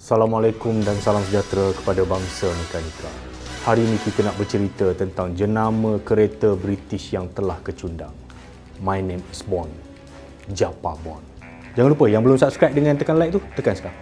Assalamualaikum dan salam sejahtera kepada bangsa Nika-Nika. Hari ini kita nak bercerita tentang jenama kereta British yang telah kecundang. My name is Bond. Japa Bond. Jangan lupa yang belum subscribe dengan tekan like tu, tekan sekarang.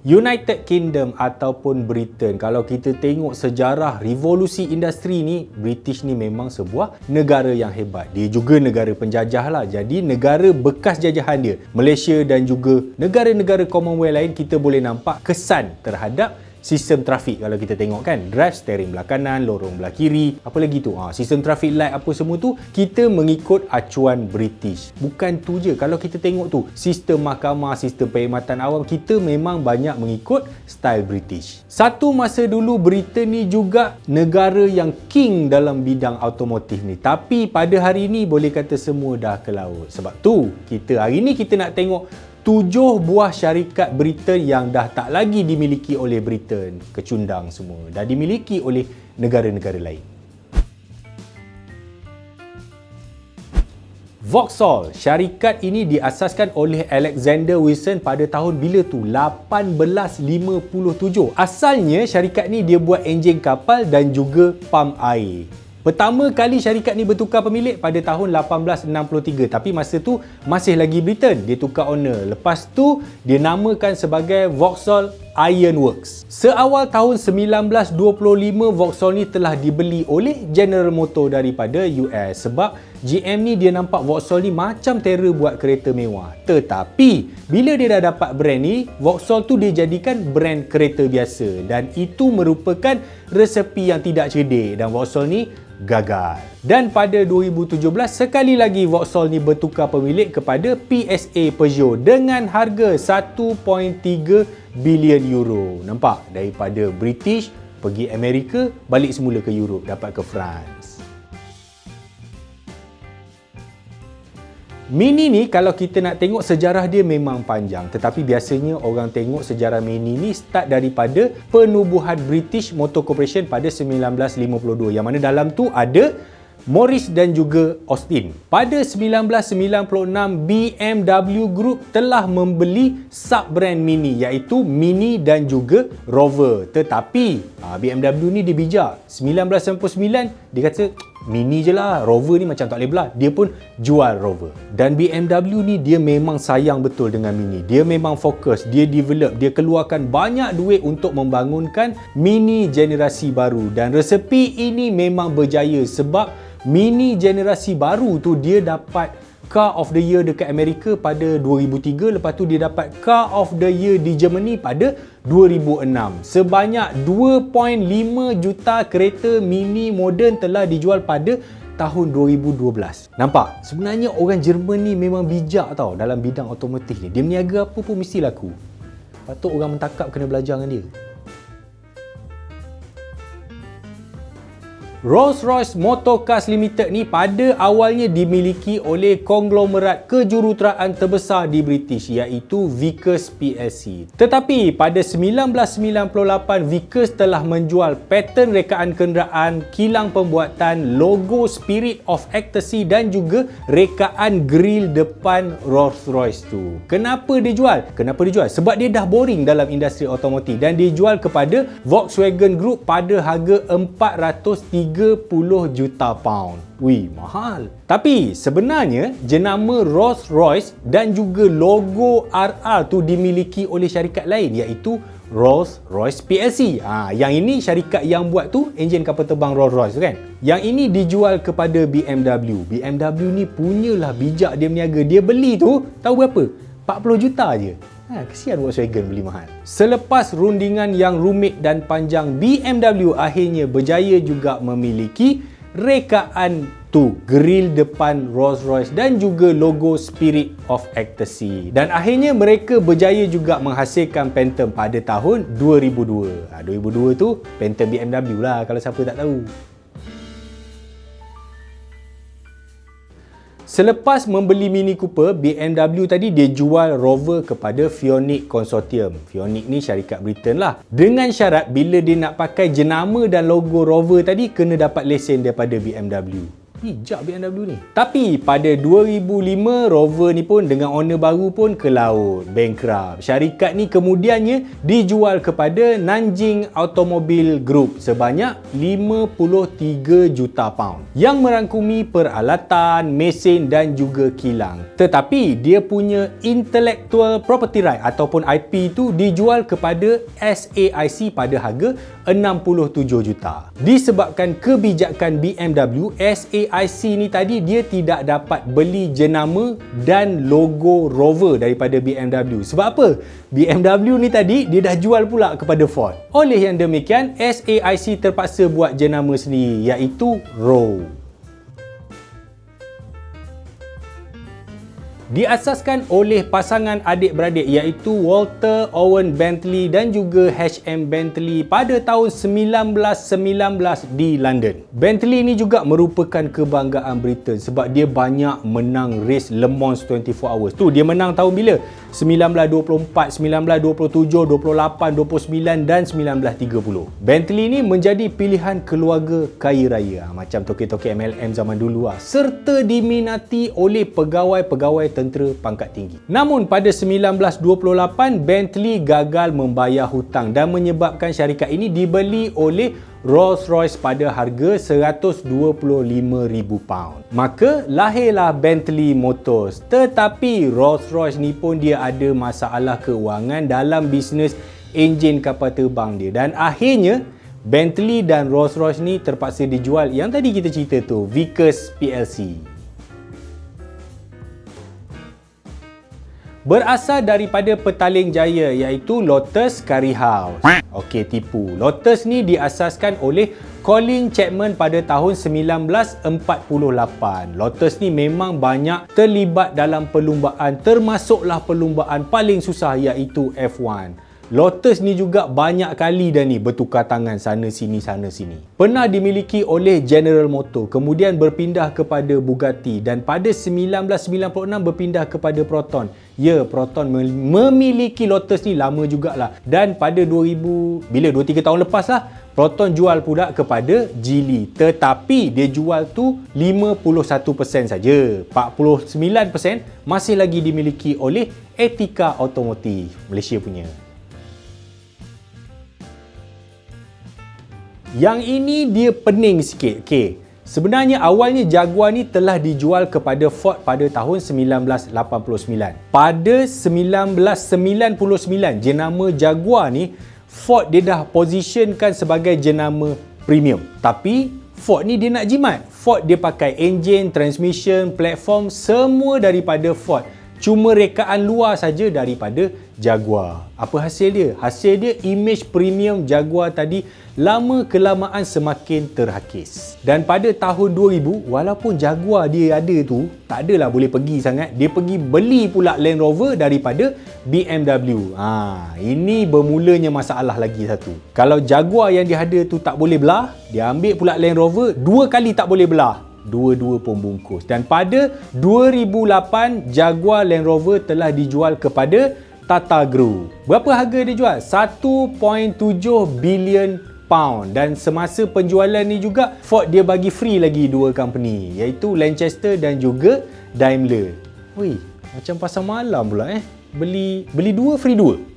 United Kingdom ataupun Britain, kalau kita tengok sejarah revolusi industri ni, British ni memang sebuah negara yang hebat. Dia juga negara penjajah lah. Jadi negara bekas jajahan dia, Malaysia dan juga negara-negara Commonwealth lain, kita boleh nampak kesan terhadap sistem trafik. Kalau kita tengok kan, drive steering belah kanan, lorong belah kiri, apa lagi tu, sistem traffic light apa semua tu, kita mengikut acuan British. Bukan tu je, kalau kita tengok tu, sistem mahkamah, sistem perkhidmatan awam, kita memang banyak mengikut style British. Satu masa dulu Britain ni juga negara yang king dalam bidang automotif ni, tapi pada hari ni boleh kata semua dah ke laut. Sebab tu hari ni kita nak tengok 7 buah syarikat Britain yang dah tak lagi dimiliki oleh Britain, kecundang semua, dah dimiliki oleh negara-negara lain. Vauxhall, syarikat ini diasaskan oleh Alexander Wilson pada tahun bila tu? 1857. Asalnya syarikat ni dia buat enjin kapal dan juga pam air. Pertama kali syarikat ni bertukar pemilik pada tahun 1863, tapi masa tu masih lagi Britain, dia tukar owner. Lepas tu dia namakan sebagai Vauxhall Iron Works. Seawal tahun 1925, Vauxhall ni telah dibeli oleh General Motors daripada US. Sebab GM ni dia nampak Vauxhall ni macam terror buat kereta mewah. Tetapi bila dia dah dapat brand ni, Vauxhall tu dia jadikan brand kereta biasa, dan itu merupakan resepi yang tidak cerdik, dan Vauxhall ni gagal. Dan pada 2017, sekali lagi Vauxhall ni bertukar pemilik kepada PSA Peugeot dengan harga 1.3 bilion euro. Nampak? Daripada British pergi Amerika, balik semula ke Europe, dapat ke France. Mini ni kalau kita nak tengok sejarah dia memang panjang, tetapi biasanya orang tengok sejarah Mini ni start daripada penubuhan British Motor Corporation pada 1952, yang mana dalam tu ada Morris dan juga Austin. Pada 1996, BMW Group telah membeli sub-brand Mini, iaitu Mini dan juga Rover. Tetapi BMW ni dia bijak. 1999 dia kata Mini je lah, Rover ni macam tak boleh belah. Dia pun jual Rover. Dan BMW ni dia memang sayang betul dengan Mini. Dia memang fokus, dia develop, dia keluarkan banyak duit untuk membangunkan Mini generasi baru. Dan resepi ini memang berjaya sebab Mini generasi baru tu dia dapat Car of the Year dekat Amerika pada 2003. Lepas tu dia dapat Car of the Year di Germany pada 2006. Sebanyak 2.5 juta kereta Mini moden telah dijual pada tahun 2012. Nampak? Sebenarnya orang Jerman ni memang bijak tau dalam bidang otomotif ni. Dia berniaga apa pun mesti laku. Patut orang mentakap kena belajar dengan dia. Rolls-Royce Motor Cars Limited ni pada awalnya dimiliki oleh konglomerat kejuruteraan terbesar di British, iaitu Vickers PLC. Tetapi pada 1998, Vickers telah menjual paten rekaan kenderaan, kilang pembuatan, logo Spirit of Ecstasy dan juga rekaan grill depan Rolls-Royce tu. Kenapa dia jual? Sebab dia dah boring dalam industri otomotif dan dia jual kepada Volkswagen Group pada harga 430 juta pound. Wih, mahal. Tapi sebenarnya jenama Rolls-Royce dan juga logo RR tu dimiliki oleh syarikat lain, iaitu Rolls-Royce PLC. Yang ini syarikat yang buat tu enjin kapal terbang Rolls-Royce kan. Yang ini dijual kepada BMW. BMW ni punyalah bijak dia berniaga. Dia beli tu tahu berapa? 40 juta je. Kesian Volkswagen beli mahal. Selepas rundingan yang rumit dan panjang, BMW akhirnya berjaya juga memiliki rekaan tu, grill depan Rolls-Royce dan juga logo Spirit of Ecstasy. Dan akhirnya mereka berjaya juga menghasilkan Phantom pada tahun 2002. 2002 tu Phantom BMW lah kalau siapa tak tahu. Selepas membeli Mini Cooper, BMW tadi dia jual Rover kepada Fionic Consortium. Fionic ni syarikat Britain lah. Dengan syarat bila dia nak pakai jenama dan logo Rover tadi, kena dapat lesen daripada BMW. Hijab BMW ni. Tapi pada 2005 Rover ni pun dengan owner baru pun ke laut, bankrupt. Syarikat ni kemudiannya dijual kepada Nanjing Automobile Group sebanyak 53 juta pound yang merangkumi peralatan, mesin dan juga kilang. Tetapi dia punya intellectual property right ataupun IP tu dijual kepada SAIC pada harga 67 juta. Disebabkan kebijakan BMW, SAIC ni tadi dia tidak dapat beli jenama dan logo Rover daripada BMW. Sebab apa? BMW ni tadi dia dah jual pula kepada Ford. Oleh yang demikian, SAIC terpaksa buat jenama sendiri iaitu ROW. Diasaskan oleh pasangan adik-beradik iaitu Walter Owen Bentley dan juga H.M. Bentley pada tahun 1919 di London. Bentley ni juga merupakan kebanggaan Britain sebab dia banyak menang race Le Mans 24 Hours. Tu dia menang tahun bila? 1924, 1927, 28, 29 dan 1930. Bentley ni menjadi pilihan keluarga kaya raya macam toke-toke MLM zaman dulu serta diminati oleh pegawai-pegawai tentera pangkat tinggi. Namun pada 1928 Bentley gagal membayar hutang dan menyebabkan syarikat ini dibeli oleh Rolls-Royce pada harga 125,000 pound. Maka lahirlah Bentley Motors. Tetapi Rolls-Royce ni pun dia ada masalah keuangan dalam bisnes enjin kapal terbang dia dan akhirnya Bentley dan Rolls-Royce ni terpaksa dijual yang tadi kita cerita tu, Vickers PLC. Berasal daripada Petaling Jaya iaitu Lotus Curry House. Okey, tipu. Lotus ni diasaskan oleh Colin Chapman pada tahun 1948. Lotus ni memang banyak terlibat dalam perlumbaan, termasuklah perlumbaan paling susah iaitu F1. Lotus ni juga banyak kali dah ni bertukar tangan sana sini. Pernah dimiliki oleh General Motors, kemudian berpindah kepada Bugatti dan pada 1996 berpindah kepada Proton. Ya, Proton memiliki Lotus ni lama jugalah. Dan pada 2-3 tahun lepas lah, Proton jual pula kepada Geely. Tetapi dia jual tu 51% saja. 49% masih lagi dimiliki oleh Etika Automotive, Malaysia punya. Yang ini dia pening sikit. Okey. Sebenarnya awalnya Jaguar ni telah dijual kepada Ford pada tahun 1989. Pada 1999 jenama Jaguar ni Ford dia dah positionkan sebagai jenama premium. Tapi Ford ni dia nak jimat. Ford dia pakai enjin, transmission, platform semua daripada Ford. Cuma rekaan luar saja daripada Jaguar. Apa hasil dia? Hasil dia image premium Jaguar tadi lama kelamaan semakin terhakis. Dan pada tahun 2000, walaupun Jaguar dia ada tu, tak adalah boleh pergi sangat. Dia pergi beli pula Land Rover daripada BMW. Ini bermulanya masalah lagi satu. Kalau Jaguar yang dia ada tu tak boleh belah, dia ambil pula Land Rover, 2 kali tak boleh belah. Dua-dua pun bungkus. Dan pada 2008, Jaguar Land Rover telah dijual kepada Tata Group. Berapa harga dia jual? 1.7 bilion pound. Dan semasa penjualan ni juga, Ford dia bagi free lagi 2 company, iaitu Lancaster dan juga Daimler. Wih, macam pasar malam pula Beli 2 free 2.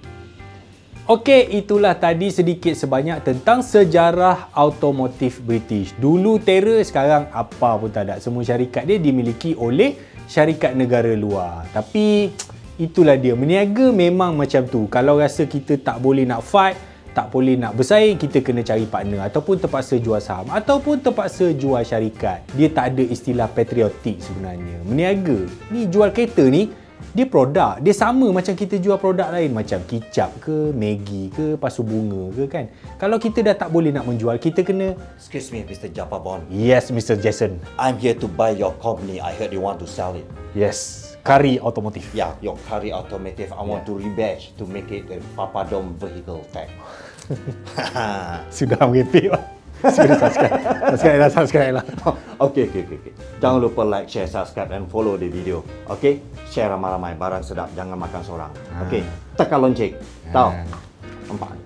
Okey, itulah tadi sedikit sebanyak tentang sejarah automotif British. Dulu terror, sekarang apa pun tak ada. Semua syarikat dia dimiliki oleh syarikat negara luar. Tapi itulah dia, meniaga memang macam tu. Kalau rasa kita tak boleh nak fight, tak boleh nak bersaing, kita kena cari partner ataupun terpaksa jual saham ataupun terpaksa jual syarikat. Dia tak ada istilah patriotik sebenarnya. Meniaga ni, jual kereta ni, dia produk, dia sama macam kita jual produk lain macam kicap ke, Maggi ke, pasu bunga ke kan. Kalau kita dah tak boleh nak menjual, kita kena... Excuse me, Mr. Japabon. Yes, Mr. Jason. I'm here to buy your company. I heard you want to sell it. Yes, Curry Automotive. Yeah, your Curry Automotive. I want to rebadge to make it a Papadom vehicle tag. Sudah merepek lah. Sudah subscribe lah. Okay. Jangan lupa like, share, subscribe and follow the video. Okay? Share ramai-ramai. Barang sedap. Jangan makan seorang. Okay? Tekan lonceng. Tahu? Nampak?